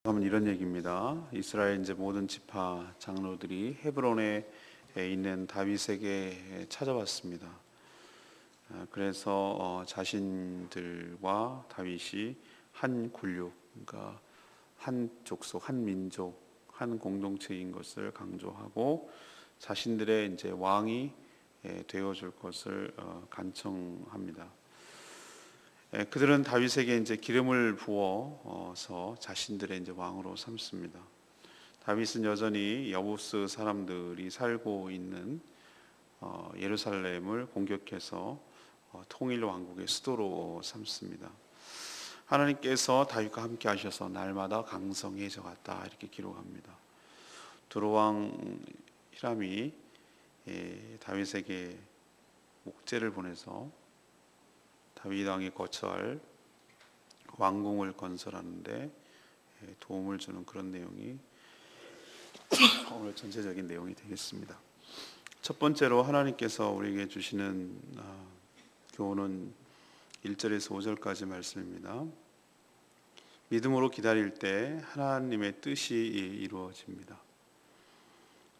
하면 이런 얘기입니다. 이스라엘 이제 모든 지파 장로들이 헤브론에 있는 다윗에게 찾아왔습니다. 그래서 자신들과 다윗이 한 굴육, 그러니까 한 족속, 한 민족, 한 공동체인 것을 강조하고 자신들의 이제 왕이 되어줄 것을 간청합니다. 그들은 다윗에게 이제 기름을 부어서 자신들의 이제 왕으로 삼습니다. 다윗은 여전히 여부스 사람들이 살고 있는 예루살렘을 공격해서 통일 왕국의 수도로 삼습니다. 하나님께서 다윗과 함께 하셔서 날마다 강성해져 갔다 이렇게 기록합니다. 두로왕 히람이 다윗에게 목재를 보내서 다윗 왕이 거처할 왕궁을 건설하는데 도움을 주는 그런 내용이 오늘 전체적인 내용이 되겠습니다. 첫 번째로 하나님께서 우리에게 주시는 교훈은 1절에서 5절까지 말씀입니다. 믿음으로 기다릴 때 하나님의 뜻이 이루어집니다.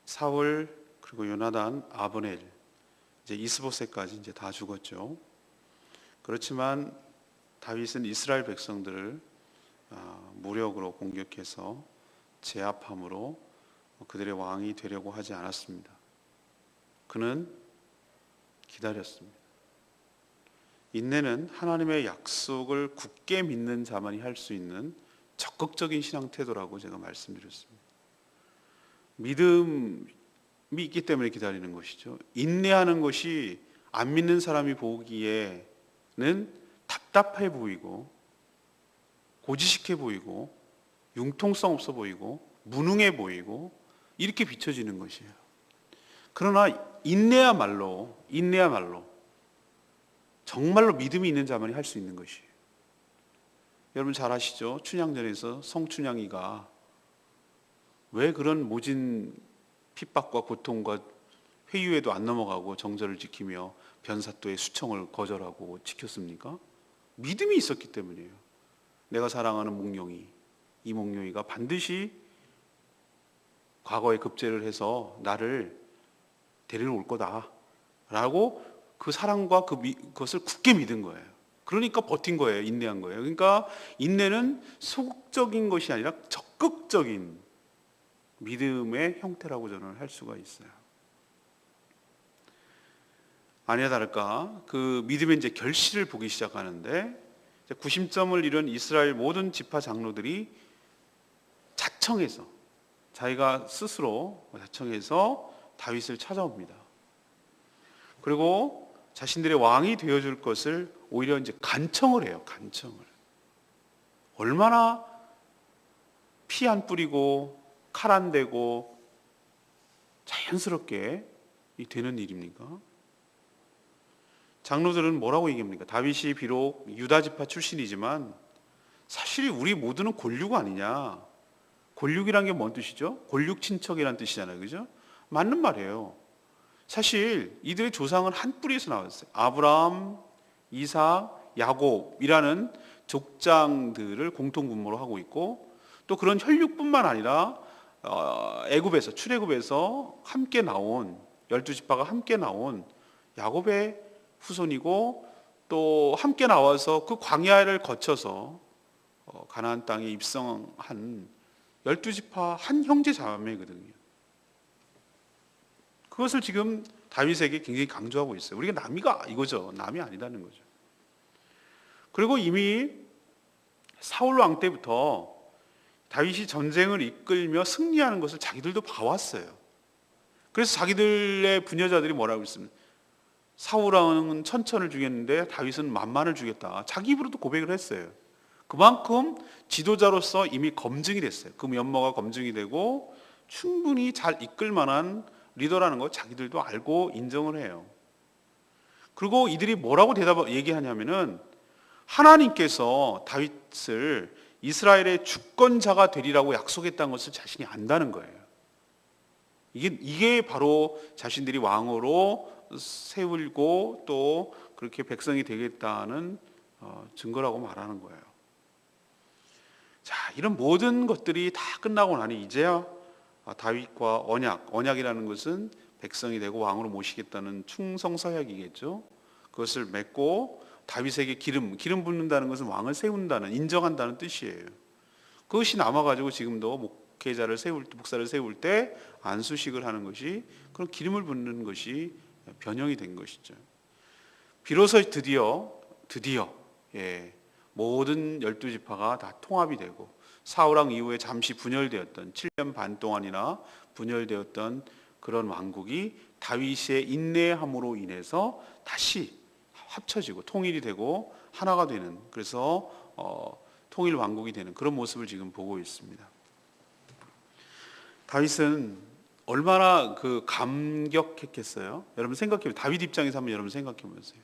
사울 그리고 요나단, 아브넬, 이제 이스보셋까지 이제 다 죽었죠. 그렇지만 다윗은 이스라엘 백성들을 무력으로 공격해서 제압함으로 그들의 왕이 되려고 하지 않았습니다. 그는 기다렸습니다. 인내는 하나님의 약속을 굳게 믿는 자만이 할 수 있는 적극적인 신앙 태도라고 제가 말씀드렸습니다. 믿음이 있기 때문에 기다리는 것이죠. 인내하는 것이 안 믿는 사람이 보기에는 답답해 보이고 고지식해 보이고 융통성 없어 보이고 무능해 보이고 이렇게 비춰지는 것이에요. 그러나 인내야말로 정말로 믿음이 있는 자만이 할 수 있는 것이에요. 여러분 잘 아시죠? 춘향전에서 성춘향이가 왜 그런 모진 핍박과 고통과 회유에도 안 넘어가고 정절을 지키며 변사또의 수청을 거절하고 지켰습니까? 믿음이 있었기 때문이에요. 내가 사랑하는 몽룡이, 이 몽룡이가 반드시 과거에 급제를 해서 나를 데리러 올 거다 라고 그 사랑과 그것을 굳게 믿은 거예요. 그러니까 버틴 거예요. 인내한 거예요. 그러니까 인내는 소극적인 것이 아니라 적극적인 믿음의 형태라고 저는 할 수가 있어요. 아니나 다를까 그 믿음의 이제 결실을 보기 시작하는데 구심점을 이룬 이스라엘 모든 지파 장로들이 자청해서 자기가 스스로 자청해서 다윗을 찾아옵니다. 그리고 자신들의 왕이 되어줄 것을 오히려 이제 간청을 해요. 간청을. 얼마나 피 안 뿌리고 칼 안 대고 자연스럽게 되는 일입니까? 장로들은 뭐라고 얘기합니까? 다윗이 비록 유다 지파 출신이지만 사실 우리 모두는 골육 아니냐? 골육이란 게 뭔 뜻이죠? 골육 친척이란 뜻이잖아요. 그죠? 맞는 말이에요. 사실 이들의 조상은 한 뿌리에서 나왔어요. 아브라함, 이삭, 야곱이라는 족장들을 공통분모로 하고 있고 또 그런 혈육뿐만 아니라 애굽에서 출애굽에서 함께 나온 12지파가 함께 나온 야곱의 후손이고 또 함께 나와서 그 광야를 거쳐서 가나안 땅에 입성한 12지파 한 형제 자매거든요. 그것을 지금 다윗에게 굉장히 강조하고 있어요. 우리가 남이가 이거죠. 남이 아니다는 거죠. 그리고 이미 사울 왕 때부터 다윗이 전쟁을 이끌며 승리하는 것을 자기들도 봐왔어요. 그래서 자기들의 부녀자들이 뭐라고 했습니까? 사울 왕은 천천을 죽였는데 다윗은 만만을 죽였다. 자기 입으로도 고백을 했어요. 그만큼 지도자로서 이미 검증이 됐어요. 그 면모가 검증이 되고 충분히 잘 이끌 만한 리더라는 거 자기들도 알고 인정을 해요. 그리고 이들이 뭐라고 얘기하냐면은 하나님께서 다윗을 이스라엘의 주권자가 되리라고 약속했다는 것을 자신이 안다는 거예요. 이게 바로 자신들이 왕으로 세울고 또 그렇게 백성이 되겠다는 증거라고 말하는 거예요. 자, 이런 모든 것들이 다 끝나고 나니 이제야 다윗과 언약이라는 것은 백성이 되고 왕으로 모시겠다는 충성서약이겠죠. 그것을 맺고 다윗에게 기름 붓는다는 것은 왕을 세운다는, 인정한다는 뜻이에요. 그것이 남아가지고 지금도 목사를 세울 때 안수식을 하는 것이, 그런 기름을 붓는 것이 변형이 된 것이죠. 비로소 드디어 모든 12지파가 다 통합이 되고, 사울왕 이후에 잠시 분열되었던 7년 반 동안이나 분열되었던 그런 왕국이 다윗의 인내함으로 인해서 다시 합쳐지고 통일이 되고 하나가 되는, 그래서 통일 왕국이 되는 그런 모습을 지금 보고 있습니다. 다윗은 얼마나 감격했겠어요. 여러분 생각해, 다윗 입장에서 한번 여러분 생각해 보세요.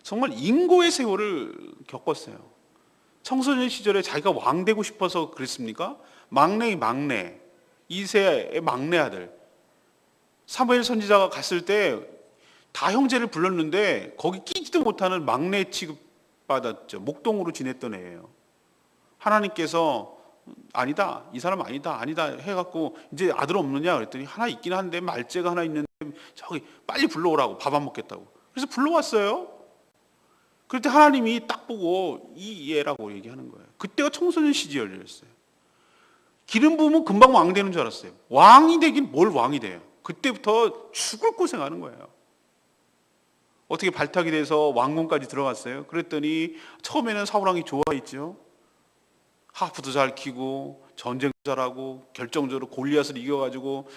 정말 인고의 세월을 겪었어요. 청소년 시절에 자기가 왕 되고 싶어서 그랬습니까? 막내 이새의 막내 아들 사무엘 선지자가 갔을 때 다 형제를 불렀는데 거기 끼지도 못하는 막내 취급받았죠. 목동으로 지냈던 애예요. 하나님께서 아니다, 이 사람 아니다 해갖고 이제 아들 없느냐 그랬더니 하나 있긴 한데, 말째가 하나 있는데 저기 빨리 불러오라고, 밥 안 먹겠다고. 그래서 불러왔어요. 그럴 때 하나님이 딱 보고 이 얘라고 얘기하는 거예요. 그때가 청소년 시절이었어요. 기름 부으면 금방 왕 되는 줄 알았어요. 왕이 되긴 뭘 왕이 돼요. 그때부터 죽을 고생하는 거예요. 어떻게 발탁이 돼서 왕궁까지 들어갔어요. 그랬더니 처음에는 사울왕이 좋아했죠. 하프도 잘 키고 전쟁도 잘하고 결정적으로 골리앗을 이겨가지고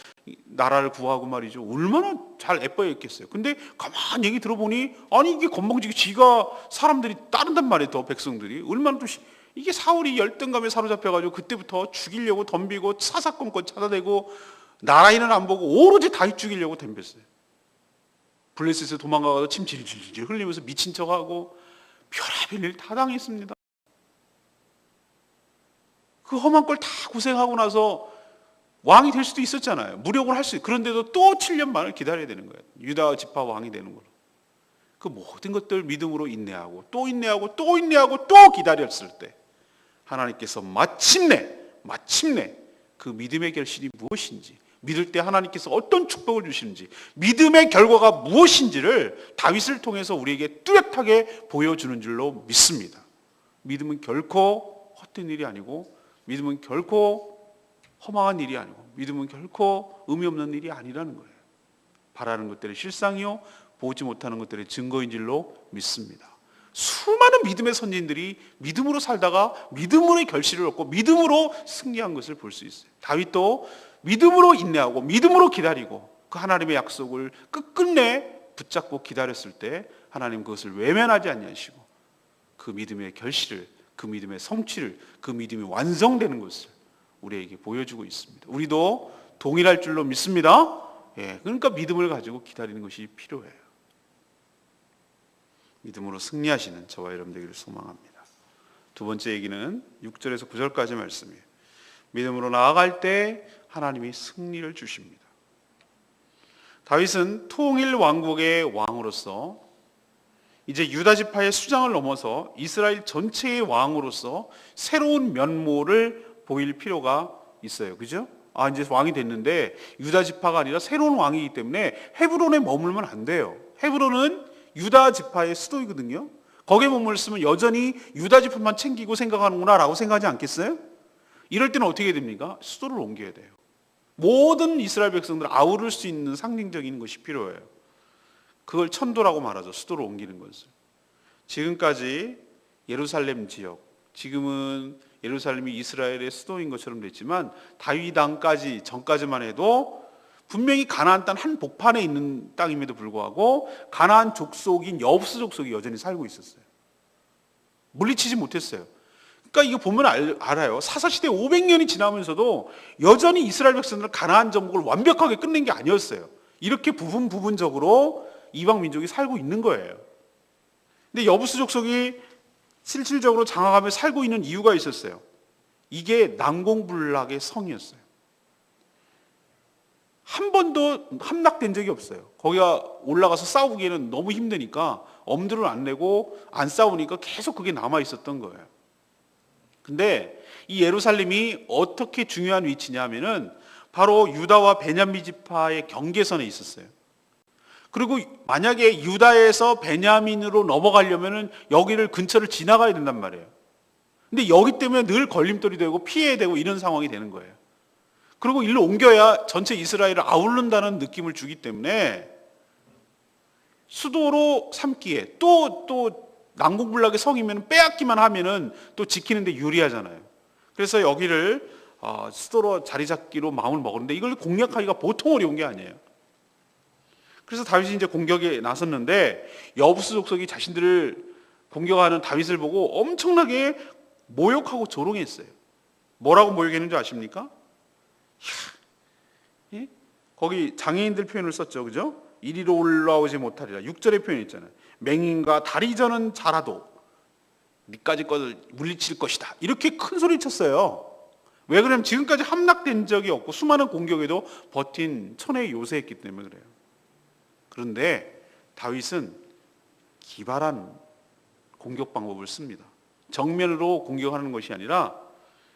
나라를 구하고 말이죠. 얼마나 잘 예뻐했겠어요. 근데 가만히 얘기 들어보니, 아니 이게 건방지게 지가 사람들이 따른단 말이에요. 더 백성들이 얼마나 또 이게 사울이 열등감에 사로잡혀가지고 그때부터 죽이려고 덤비고 사사건건 찾아대고 나라인은 안 보고 오로지 다윗 죽이려고 덤볐어요. 블레셋에 도망가서 침 질질 흘리면서 미친 척하고 별의별 일 다 당했습니다. 그 험한 걸 다 고생하고 나서 왕이 될 수도 있었잖아요. 무력을 할 수 있어요. 그런데도 또 7년 반을 기다려야 되는 거예요. 유다 지파 왕이 되는 거로. 그 모든 것들 믿음으로 인내하고 또 인내하고 또 인내하고 또 기다렸을 때 하나님께서 마침내 그 믿음의 결실이 무엇인지, 믿을 때 하나님께서 어떤 축복을 주시는지, 믿음의 결과가 무엇인지를 다윗을 통해서 우리에게 뚜렷하게 보여주는 줄로 믿습니다. 믿음은 결코 헛된 일이 아니고, 믿음은 결코 허망한 일이 아니고, 믿음은 결코 의미 없는 일이 아니라는 거예요. 바라는 것들의 실상이요 보지 못하는 것들의 증거인 줄로 믿습니다. 수많은 믿음의 선진들이 믿음으로 살다가 믿음으로의 결실을 얻고 믿음으로 승리한 것을 볼 수 있어요. 다윗도 믿음으로 인내하고 믿음으로 기다리고 그 하나님의 약속을 끝끝내 붙잡고 기다렸을 때 하나님 그것을 외면하지 아니하시고 그 믿음의 결실을, 그 믿음의 성취를, 그 믿음이 완성되는 것을 우리에게 보여주고 있습니다. 우리도 동일할 줄로 믿습니다. 그러니까 믿음을 가지고 기다리는 것이 필요해요. 믿음으로 승리하시는 저와 여러분 되기를 소망합니다. 두 번째 얘기는 6절에서 9절까지 말씀이에요. 믿음으로 나아갈 때 하나님이 승리를 주십니다. 다윗은 통일 왕국의 왕으로서 이제 유다 지파의 수장을 넘어서 이스라엘 전체의 왕으로서 새로운 면모를 보일 필요가 있어요. 그죠? 이제 왕이 됐는데 유다 지파가 아니라 새로운 왕이기 때문에 헤브론에 머물면 안 돼요. 헤브론은 유다 지파의 수도이거든요. 거기에 머물렀으면 여전히 유다 지파만 챙기고 생각하는구나 라고 생각하지 않겠어요? 이럴 때는 어떻게 됩니까? 수도를 옮겨야 돼요. 모든 이스라엘 백성들을 아우를 수 있는 상징적인 것이 필요해요. 그걸 천도라고 말하죠. 수도를 옮기는 것을. 지금까지 예루살렘 지역, 지금은 예루살렘이 이스라엘의 수도인 것처럼 됐지만 다윗 왕까지 전까지만 해도 분명히 가나안 땅 한 복판에 있는 땅임에도 불구하고 가나안 족속인 여부스 족속이 여전히 살고 있었어요. 물리치지 못했어요. 그러니까 이거 보면 알아요. 사사시대 500년이 지나면서도 여전히 이스라엘 백성들은 가나안 정복을 완벽하게 끝낸 게 아니었어요. 이렇게 부분적으로 이방 민족이 살고 있는 거예요. 근데 여부스 족속이 실질적으로 장악하며 살고 있는 이유가 있었어요. 이게 난공불락의 성이었어요. 한 번도 함락된 적이 없어요. 거기가 올라가서 싸우기에는 너무 힘드니까 엄두를 안 내고 안 싸우니까 계속 그게 남아 있었던 거예요. 근데 이 예루살렘이 어떻게 중요한 위치냐면은 바로 유다와 베냐민 지파의 경계선에 있었어요. 그리고 만약에 유다에서 베냐민으로 넘어가려면은 여기를 근처를 지나가야 된단 말이에요. 근데 여기 때문에 늘 걸림돌이 되고 피해야 되고 이런 상황이 되는 거예요. 그리고 일로 옮겨야 전체 이스라엘을 아우른다는 느낌을 주기 때문에 수도로 삼기에 또 난공불락의 성이면 빼앗기만 하면은 또 지키는데 유리하잖아요. 그래서 여기를 수도로 자리 잡기로 마음을 먹었는데 이걸 공략하기가 보통 어려운 게 아니에요. 그래서 다윗이 이제 공격에 나섰는데 여부수 족속이 자신들을 공격하는 다윗을 보고 엄청나게 모욕하고 조롱했어요. 뭐라고 모욕했는지 아십니까? 예? 거기 장애인들 표현을 썼죠, 그죠? 이리로 올라오지 못하리라. 6절의 표현이 있잖아요. 맹인과 다리 저는 자라도 니까지 것을 물리칠 것이다. 이렇게 큰 소리 쳤어요. 왜 그러냐면 지금까지 함락된 적이 없고 수많은 공격에도 버틴 천의 요새였기 때문에 그래요. 그런데 다윗은 기발한 공격 방법을 씁니다. 정면으로 공격하는 것이 아니라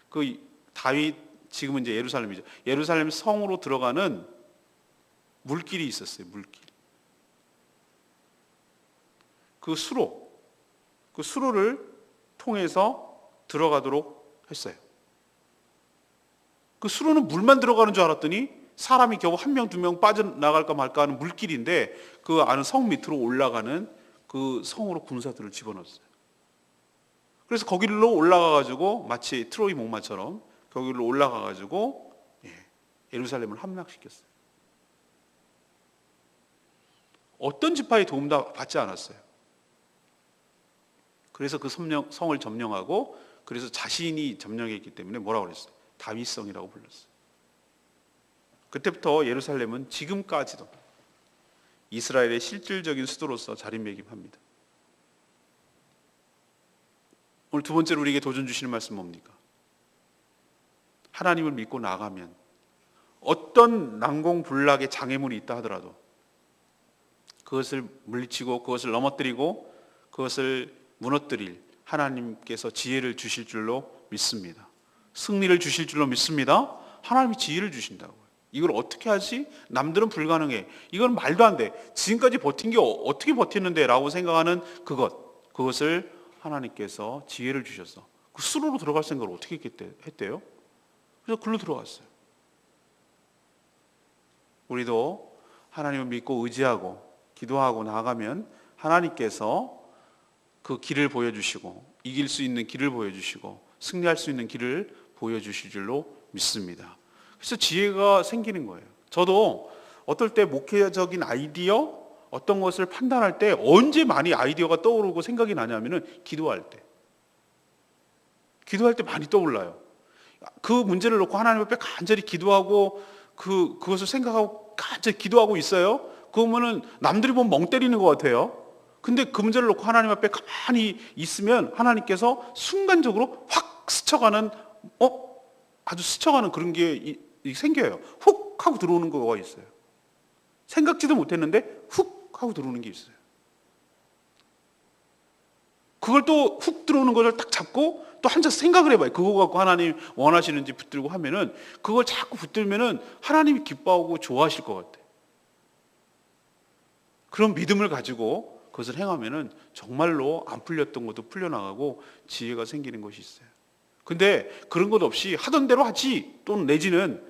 그 다윗 지금은 이제 예루살렘이죠. 예루살렘 성으로 들어가는 물길이 있었어요. 물길. 그 수로를 통해서 들어가도록 했어요. 그 수로는 물만 들어가는 줄 알았더니 사람이 겨우 한 명, 두 명 빠져나갈까 말까 하는 물길인데 그 안은 성 밑으로 올라가는 그 성으로 군사들을 집어넣었어요. 그래서 거기로 올라가가지고 마치 트로이 목마처럼 거기로 올라가가지고 예루살렘을 함락시켰어요. 어떤 지파의 도움도 받지 않았어요. 그래서 그 성을 점령하고 그래서 자신이 점령했기 때문에 뭐라고 그랬어요? 다윗성이라고 불렀어요. 그때부터 예루살렘은 지금까지도 이스라엘의 실질적인 수도로서 자리매김합니다. 오늘 두 번째로 우리에게 도전 주시는 말씀 뭡니까? 하나님을 믿고 나가면 어떤 난공불락의 장애물이 있다 하더라도 그것을 물리치고 그것을 넘어뜨리고 그것을 무너뜨릴 하나님께서 지혜를 주실 줄로 믿습니다. 승리를 주실 줄로 믿습니다. 하나님이 지혜를 주신다고요. 이걸 어떻게 하지? 남들은 불가능해. 이건 말도 안 돼. 지금까지 버틴 게 어떻게 버티는데? 라고 생각하는 그것을 하나님께서 지혜를 주셔서 그 수로로 들어갈 생각을 어떻게 했대요? 그래서 글로 들어갔어요. 우리도 하나님을 믿고 의지하고 기도하고 나아가면 하나님께서 그 길을 보여주시고 이길 수 있는 길을 보여주시고 승리할 수 있는 길을 보여주실 줄로 믿습니다. 그래서 지혜가 생기는 거예요. 저도 어떨 때 목회적인 아이디어 어떤 것을 판단할 때 언제 많이 아이디어가 떠오르고 생각이 나냐면은 기도할 때 많이 떠올라요. 그 문제를 놓고 하나님 앞에 간절히 기도하고 그것을 생각하고 간절히 기도하고 있어요. 그러면은 남들이 보면 멍 때리는 것 같아요. 근데 그 문제를 놓고 하나님 앞에 가만히 있으면 하나님께서 순간적으로 확 스쳐가는 아주 스쳐가는 그런 게 생겨요. 훅 하고 들어오는 거가 있어요. 생각지도 못했는데 훅 하고 들어오는 게 있어요. 그걸 또 훅 들어오는 것을 딱 잡고 또 앉아서 생각을 해봐요. 그거 갖고 하나님 원하시는지 붙들고 하면은 그걸 자꾸 붙들면은 하나님이 기뻐하고 좋아하실 것 같아요. 그런 믿음을 가지고 그것을 행하면은 정말로 안 풀렸던 것도 풀려나가고 지혜가 생기는 것이 있어요. 근데 그런 것 없이 하던 대로 하지 또는 내지는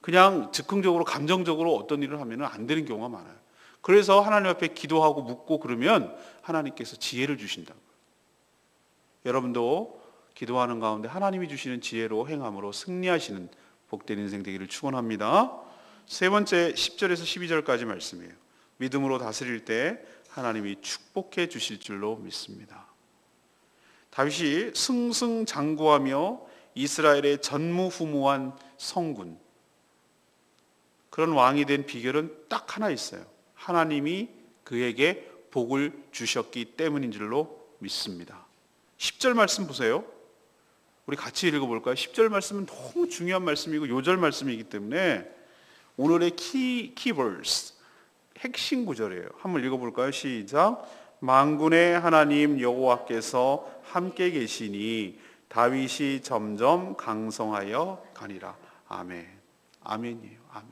그냥 즉흥적으로 감정적으로 어떤 일을 하면 안 되는 경우가 많아요. 그래서 하나님 앞에 기도하고 묻고 그러면 하나님께서 지혜를 주신다고요. 여러분도 기도하는 가운데 하나님이 주시는 지혜로 행함으로 승리하시는 복된 인생 되기를 축원합니다. 세 번째 10절에서 12절까지 말씀이에요. 믿음으로 다스릴 때 하나님이 축복해 주실 줄로 믿습니다. 다윗이 승승장구하며 이스라엘의 전무후무한 성군, 그런 왕이 된 비결은 딱 하나 있어요. 하나님이 그에게 복을 주셨기 때문인 줄로 믿습니다. 10절 말씀 보세요. 우리 같이 읽어볼까요? 10절 말씀은 너무 중요한 말씀이고 요절 말씀이기 때문에 오늘의 키버스 핵심 구절이에요. 한번 읽어볼까요? 시작. 만군의 하나님 여호와께서 함께 계시니 다윗이 점점 강성하여 가니라. 아멘. 아멘이에요. 아멘.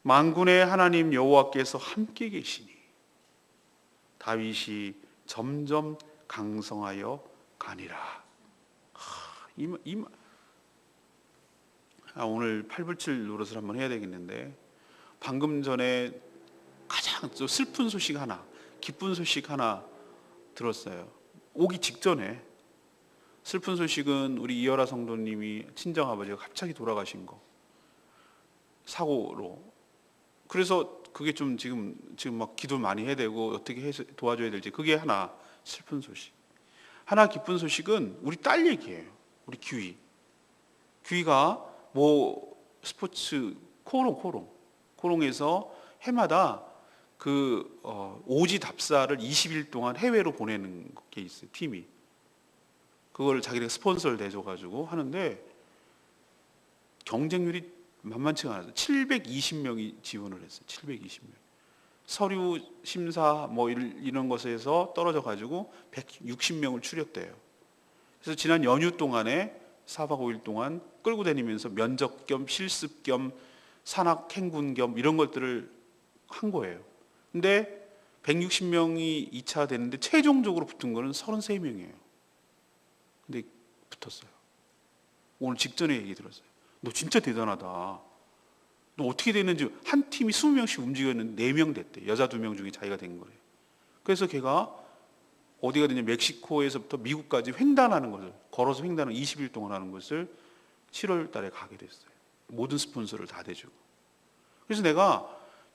만군의 하나님 여호와께서 함께 계시니 다윗이 점점 강성하여 가니라. 오늘 8불칠 노릇을 한번 해야 되겠는데, 방금 전에 가장 또 슬픈 소식 하나, 기쁜 소식 하나 들었어요. 오기 직전에. 슬픈 소식은 우리 이열아 성도님이 친정아버지가 갑자기 돌아가신 거, 사고로. 그래서 그게 좀 지금 막 기도 많이 해야 되고 어떻게 해서 도와줘야 될지, 그게 하나 슬픈 소식. 하나 기쁜 소식은 우리 딸 얘기예요. 우리 규희가 뭐 스포츠 코롱에서 해마다 그 오지 답사를 20일 동안 해외로 보내는 게 있어요. 팀이 그걸 자기가 스폰서를 내줘가지고 하는데 경쟁률이 만만치가 않아서 720명이 지원을 했어요. 720명. 서류 심사 뭐 이런 것에서 떨어져 가지고 160명을 추렸대요. 그래서 지난 연휴 동안에 4박 5일 동안 끌고 다니면서 면접 겸 실습 겸 산악 행군 겸 이런 것들을 한 거예요. 근데 160명이 2차 되는데 최종적으로 붙은 거는 33명이에요. 근데 붙었어요. 오늘 직전에 얘기 들었어요. 너 진짜 대단하다. 너 어떻게 됐는지. 한 팀이 20명씩 움직였는데 4명 됐대. 여자 2명 중에 자기가 된 거래요. 그래서 걔가 어디가 되냐, 멕시코에서부터 미국까지 횡단하는 것을, 걸어서 횡단을 20일 동안 하는 것을 7월 달에 가게 됐어요. 모든 스폰서를 다 대주고. 그래서 내가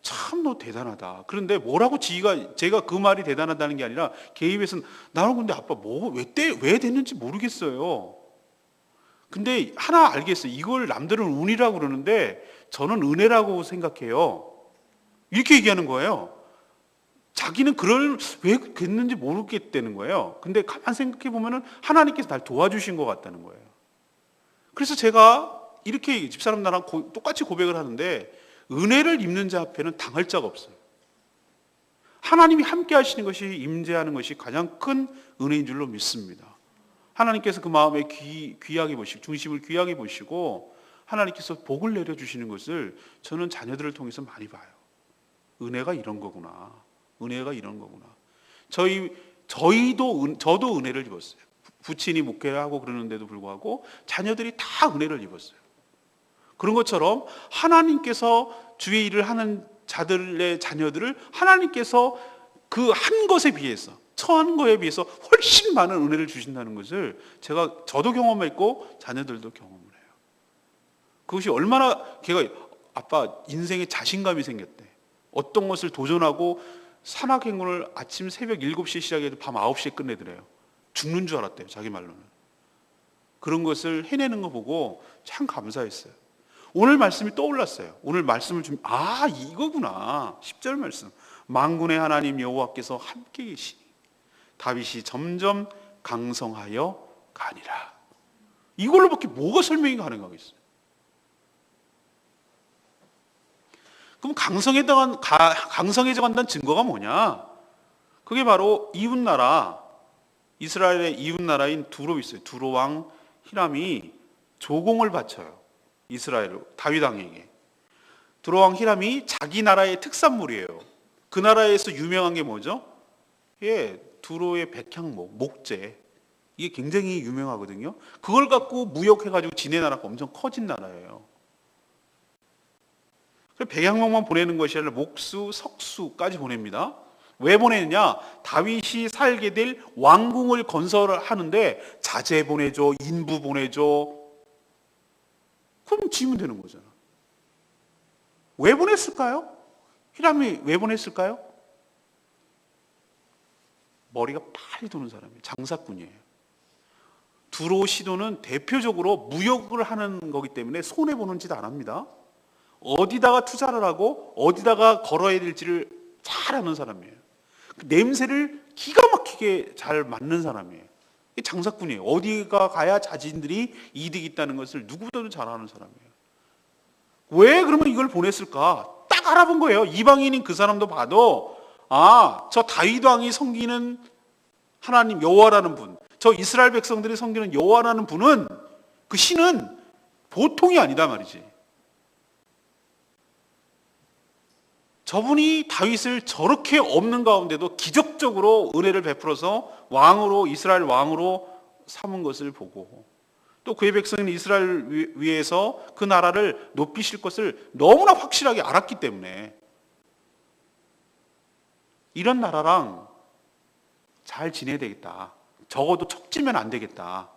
참 너 대단하다. 그런데 뭐라고 제가 그 말이 대단하다는 게 아니라 걔 입에서는 나는 근데 아빠 왜 됐는지 모르겠어요. 근데 하나 알겠어요. 이걸 남들은 운이라고 그러는데 저는 은혜라고 생각해요. 이렇게 얘기하는 거예요. 자기는 왜 됐는지 모르겠다는 거예요. 근데 가만 생각해 보면은 하나님께서 날 도와주신 것 같다는 거예요. 그래서 제가 이렇게 집사람 나랑 똑같이 고백을 하는데, 은혜를 입는 자 앞에는 당할 자가 없어요. 하나님이 함께 하시는 것이, 임재하는 것이 가장 큰 은혜인 줄로 믿습니다. 하나님께서 그 마음에 귀하게 보시고, 중심을 귀하게 보시고 하나님께서 복을 내려주시는 것을 저는 자녀들을 통해서 많이 봐요. 은혜가 이런 거구나. 은혜가 이런 거구나. 저도 은혜를 입었어요. 부친이 목회를 하고 그러는데도 불구하고 자녀들이 다 은혜를 입었어요. 그런 것처럼 하나님께서 주의 일을 하는 자들의 자녀들을 하나님께서 그 한 것에 비해서, 처한 거에 비해서 훨씬 많은 은혜를 주신다는 것을 저도 경험했고 자녀들도 경험을 해요. 그것이 얼마나 걔가 아빠 인생에 자신감이 생겼대. 어떤 것을 도전하고 산악행군을 아침 새벽 7시에 시작해도 밤 9시에 끝내더래요. 죽는 줄 알았대요. 자기 말로는. 그런 것을 해내는 거 보고 참 감사했어요. 오늘 말씀이 떠올랐어요. 오늘 말씀을 이거구나. 10절 말씀. 만군의 하나님 여호와께서 함께 계시니 다윗이 점점 강성하여 가니라. 이걸로밖에 뭐가 설명이 가능하겠어요? 그럼 강성해져 간다는 증거가 뭐냐? 그게 바로 이스라엘의 이웃나라인 두로 있어요. 두로 왕 히람이 조공을 바쳐요. 이스라엘 다윗 왕에게. 두로 왕 히람이 자기 나라의 특산물이에요. 그 나라에서 유명한 게 뭐죠? 두로의 백향목, 목재. 이게 굉장히 유명하거든요. 그걸 갖고 무역해가지고 지네 나라가 엄청 커진 나라예요. 백향목만 보내는 것이 아니라 목수, 석수까지 보냅니다. 왜 보내느냐? 다윗이 살게 될 왕궁을 건설하는데 자재 보내줘, 인부 보내줘. 그럼 지으면 되는 거잖아. 왜 보냈을까요? 히람이 왜 보냈을까요? 머리가 빨리 도는 사람이에요. 장사꾼이에요. 두로 시도는 대표적으로 무역을 하는 거기 때문에 손해보는 짓 안 합니다. 어디다가 투자를 하고 어디다가 걸어야 될지를 잘 아는 사람이에요. 그 냄새를 기가 막히게 잘 맡는 사람이에요. 장사꾼이에요. 어디가 가야 자신들이 이득이 있다는 것을 누구보다도 잘 아는 사람이에요. 왜 그러면 이걸 보냈을까? 딱 알아본 거예요. 이방인인 그 사람도 봐도 저 다윗 왕이 섬기는 하나님 여호와라는 분, 저 이스라엘 백성들이 섬기는 여호와라는 분은, 그 신은 보통이 아니다 말이지. 저분이 다윗을 저렇게 없는 가운데도 기적적으로 은혜를 베풀어서 왕으로, 이스라엘 왕으로 삼은 것을 보고, 또 그의 백성인 이스라엘 위에서 그 나라를 높이실 것을 너무나 확실하게 알았기 때문에 이런 나라랑 잘 지내야 되겠다. 적어도 척지면 안 되겠다.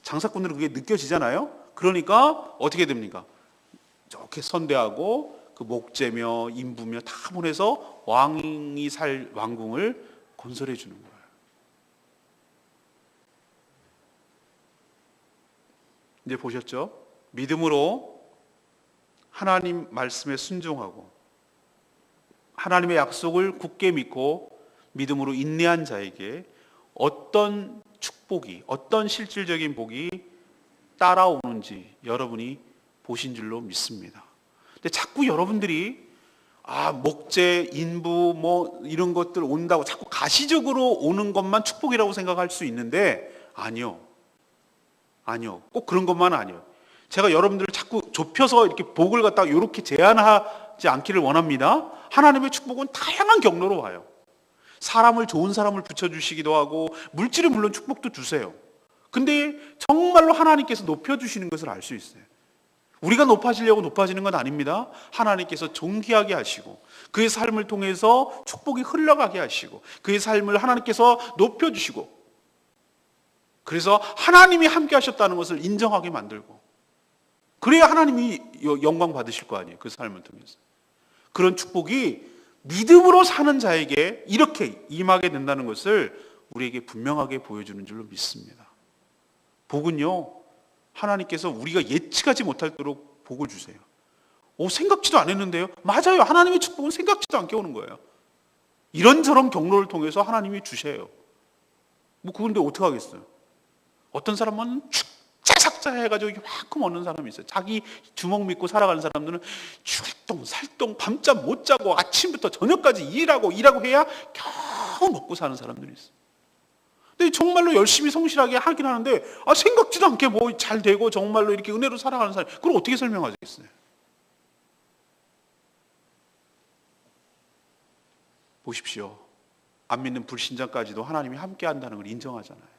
장사꾼들은 그게 느껴지잖아요. 그러니까 어떻게 됩니까? 저렇게 선대하고 그 목재며 인부며 다 보내서 왕이 살 왕궁을 건설해 주는 거예요. 이제 보셨죠? 믿음으로 하나님 말씀에 순종하고 하나님의 약속을 굳게 믿고 믿음으로 인내한 자에게 어떤 축복이, 어떤 실질적인 복이 따라오는지 여러분이 보신 줄로 믿습니다. 근데 자꾸 여러분들이 목재, 인부 뭐 이런 것들 온다고 자꾸 가시적으로 오는 것만 축복이라고 생각할 수 있는데 아니요. 꼭 그런 것만 아니에요. 제가 여러분들을 자꾸 좁혀서 이렇게 복을 갖다가 이렇게 제한하지 않기를 원합니다. 하나님의 축복은 다양한 경로로 와요. 좋은 사람을 붙여주시기도 하고, 물질은 물론 축복도 주세요. 근데 정말로 하나님께서 높여주시는 것을 알 수 있어요. 우리가 높아지려고 높아지는 건 아닙니다. 하나님께서 존귀하게 하시고, 그의 삶을 통해서 축복이 흘러가게 하시고, 그의 삶을 하나님께서 높여주시고, 그래서 하나님이 함께 하셨다는 것을 인정하게 만들고, 그래야 하나님이 영광 받으실 거 아니에요. 그 삶을 통해서. 그런 축복이 믿음으로 사는 자에게 이렇게 임하게 된다는 것을 우리에게 분명하게 보여주는 줄로 믿습니다. 복은요, 하나님께서 우리가 예측하지 못할도록 복을 주세요. 생각지도 않았는데요. 맞아요. 하나님의 축복은 생각지도 않게 오는 거예요. 이런저런 경로를 통해서 하나님이 주세요. 그건데 어떻게 하겠어요? 어떤 사람은 축제삭자 해가지고 이만큼 얻는 사람이 있어요. 자기 주먹 믿고 살아가는 사람들은 출동, 살동, 밤잠 못 자고 아침부터 저녁까지 일하고 해야 겨우 먹고 사는 사람들이 있어요. 근데 정말로 열심히 성실하게 하긴 하는데 생각지도 않게 뭐 잘 되고 정말로 이렇게 은혜로 살아가는 사람, 그걸 어떻게 설명하겠어요? 보십시오. 안 믿는 불신자까지도 하나님이 함께 한다는 걸 인정하잖아요.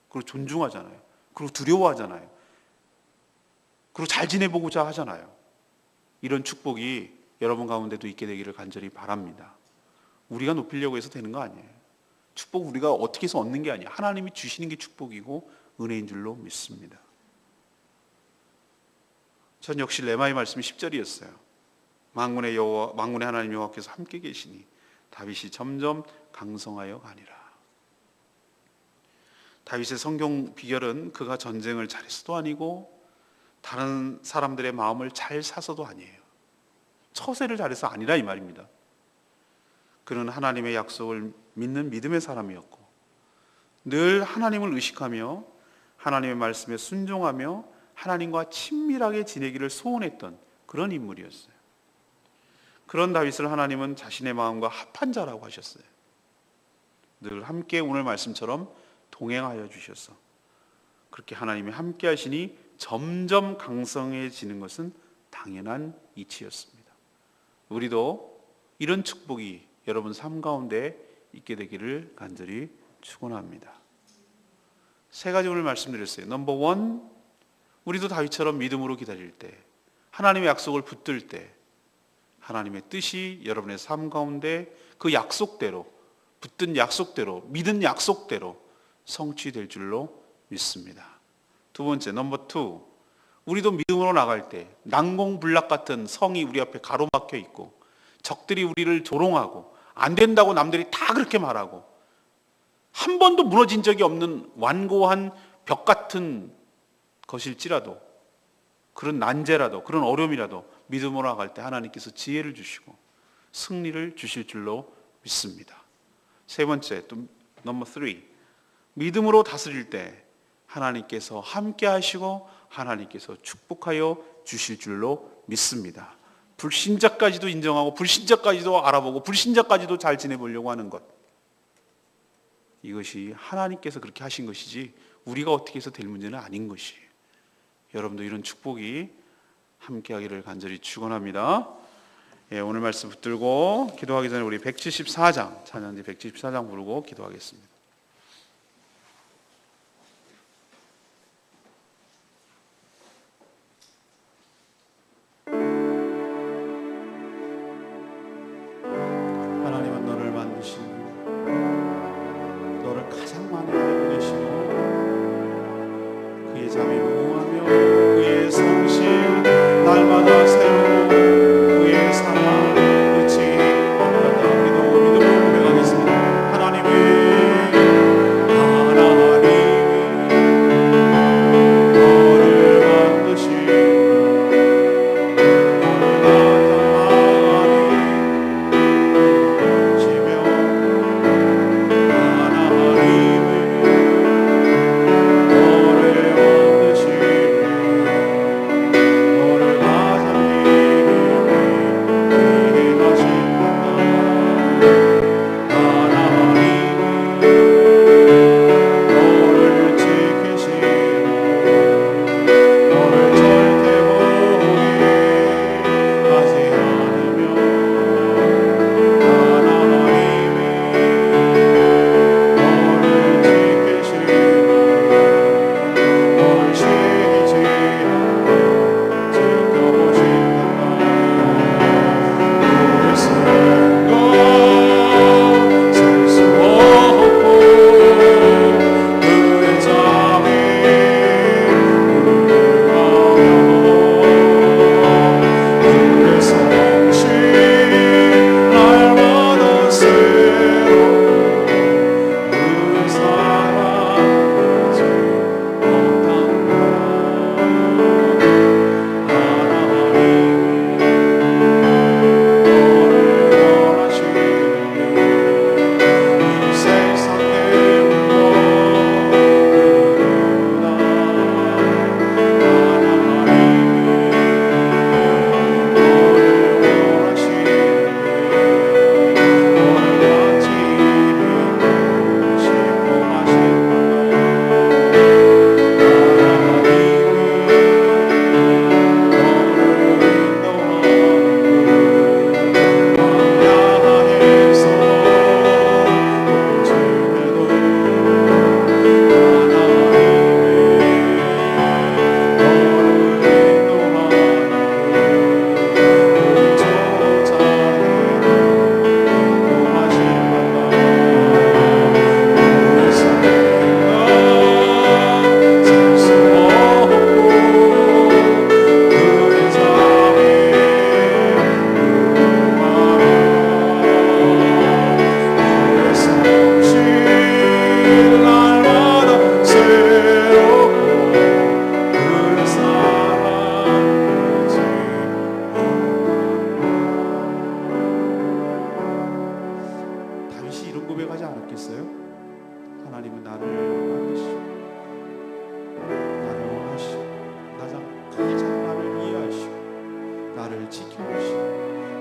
그리고 존중하잖아요. 그리고 두려워하잖아요. 그리고 잘 지내보고자 하잖아요. 이런 축복이 여러분 가운데도 있게 되기를 간절히 바랍니다. 우리가 높이려고 해서 되는 거 아니에요. 축복 우리가 어떻게 해서 얻는 게 아니에요. 하나님이 주시는 게 축복이고 은혜인 줄로 믿습니다. 전 역시 레마의 말씀이 10절이었어요. 만군의 하나님 여호와께서 함께 계시니 다윗이 점점 강성하여 가니라. 다윗의 성공 비결은 그가 전쟁을 잘해서도 아니고 다른 사람들의 마음을 잘 사서도 아니에요. 처세를 잘해서 아니라 이 말입니다. 그는 하나님의 약속을 믿는 믿음의 사람이었고 늘 하나님을 의식하며 하나님의 말씀에 순종하며 하나님과 친밀하게 지내기를 소원했던 그런 인물이었어요. 그런 다윗을 하나님은 자신의 마음과 합한 자라고 하셨어요. 늘 함께 오늘 말씀처럼 동행하여 주셔서 그렇게 하나님이 함께 하시니 점점 강성해지는 것은 당연한 이치였습니다. 우리도 이런 축복이 여러분 삶 가운데 있게 되기를 간절히 축원합니다. 세 가지 오늘 말씀드렸어요. 넘버 원, 우리도 다윗처럼 믿음으로 기다릴 때, 하나님의 약속을 붙들 때 하나님의 뜻이 여러분의 삶 가운데 그 약속대로, 붙든 약속대로, 믿은 약속대로 성취될 줄로 믿습니다. 두 번째, 넘버 투, 우리도 믿음으로 나갈 때 난공불락 같은 성이 우리 앞에 가로막혀 있고 적들이 우리를 조롱하고 안 된다고 남들이 다 그렇게 말하고 한 번도 무너진 적이 없는 완고한 벽 같은 것일지라도, 그런 난제라도, 그런 어려움이라도 믿음으로 나갈 때 하나님께서 지혜를 주시고 승리를 주실 줄로 믿습니다. 세 번째, 또 넘버 3, 믿음으로 다스릴 때 하나님께서 함께 하시고 하나님께서 축복하여 주실 줄로 믿습니다. 불신자까지도 인정하고 불신자까지도 알아보고 불신자까지도 잘 지내보려고 하는 것, 이것이 하나님께서 그렇게 하신 것이지 우리가 어떻게 해서 될 문제는 아닌 것이에요. 여러분도 이런 축복이 함께하기를 간절히 축원합니다. 예, 오늘 말씀 붙들고 기도하기 전에 우리 174장 찬양지 174장 부르고 기도하겠습니다. 하나님은 너를 만드시고 너를 가장 많이 알고 계시고 그의 잠이 무궁하며 그의 성실 날마다 새로워 그의 사랑 끝이 없다. 우리도 믿음으로 고백하겠습니다. 하나님이 너를 만드시고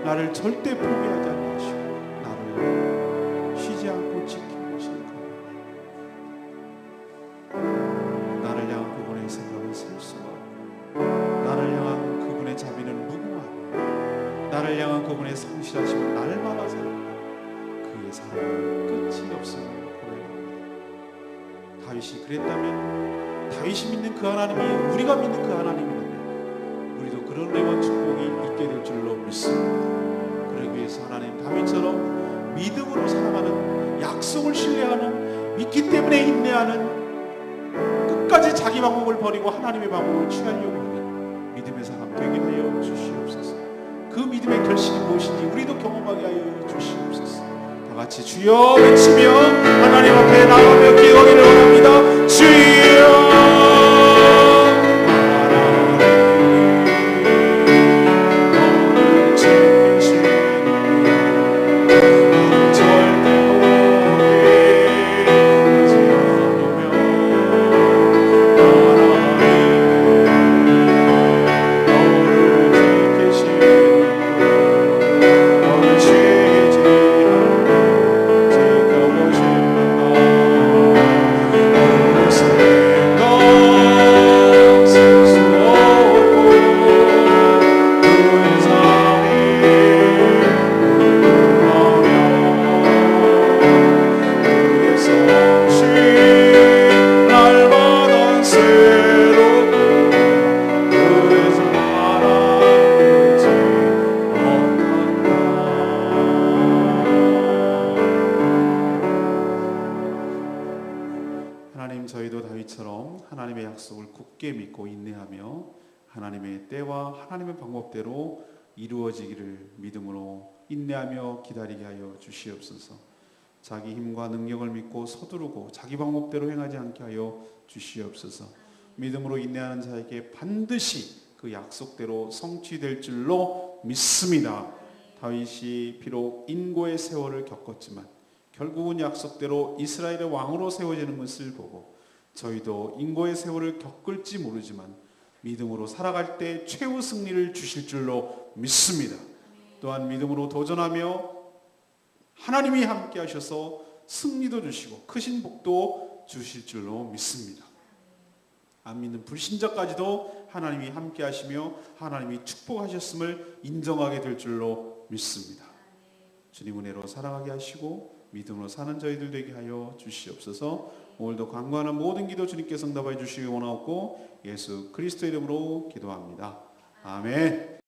나를 절대 포기하지 않으시고 나를 쉬지 않고 지켜보시는 하나님, 나를 향한 그분의 생각은 생수하고 나를 향한 그분의 자비는 무궁하고 나를 향한 그분의 성실하심은 날마다 새롭고 그의 사랑은 끝이 없음을 고백합니다. 다윗이 그랬다면 다윗이 믿는 그 하나님이 우리가 믿는 그 하나님이라면 우리도 그런 은혜와 축복이 있게 될 줄로 믿습니다. 그러기 위해서 하나님 다윗처럼 믿음으로 살아가는, 약속을 신뢰하는, 믿기 때문에 인내하는, 끝까지 자기 방법을 버리고 하나님의 방법을 취하려고 하는 믿음의 사람 되게 하여 주시옵소서. 그 믿음의 결실이 무엇인지 우리도 경험하게 하여 주시옵소서. 다 같이 주여 외치며 하나님 앞에 나가며 기도하기를 원합니다. 주여 하나님의 때와 하나님의 방법대로 이루어지기를 믿음으로 인내하며 기다리게 하여 주시옵소서. 자기 힘과 능력을 믿고 서두르고 자기 방법대로 행하지 않게 하여 주시옵소서. 믿음으로 인내하는 자에게 반드시 그 약속대로 성취될 줄로 믿습니다. 다윗이 비록 인고의 세월을 겪었지만 결국은 약속대로 이스라엘의 왕으로 세워지는 것을 보고 저희도 인고의 세월을 겪을지 모르지만 믿음으로 살아갈 때 최후 승리를 주실 줄로 믿습니다. 또한 믿음으로 도전하며 하나님이 함께 하셔서 승리도 주시고 크신 복도 주실 줄로 믿습니다. 안 믿는 불신자까지도 하나님이 함께 하시며 하나님이 축복하셨음을 인정하게 될 줄로 믿습니다. 주님 은혜로 살아가게 하시고 믿음으로 사는 저희들 되게 하여 주시옵소서. 오늘도 간구하는 모든 기도 주님께서 응답해 주시기 원하옵고 예수 그리스도 이름으로 기도합니다. 아멘.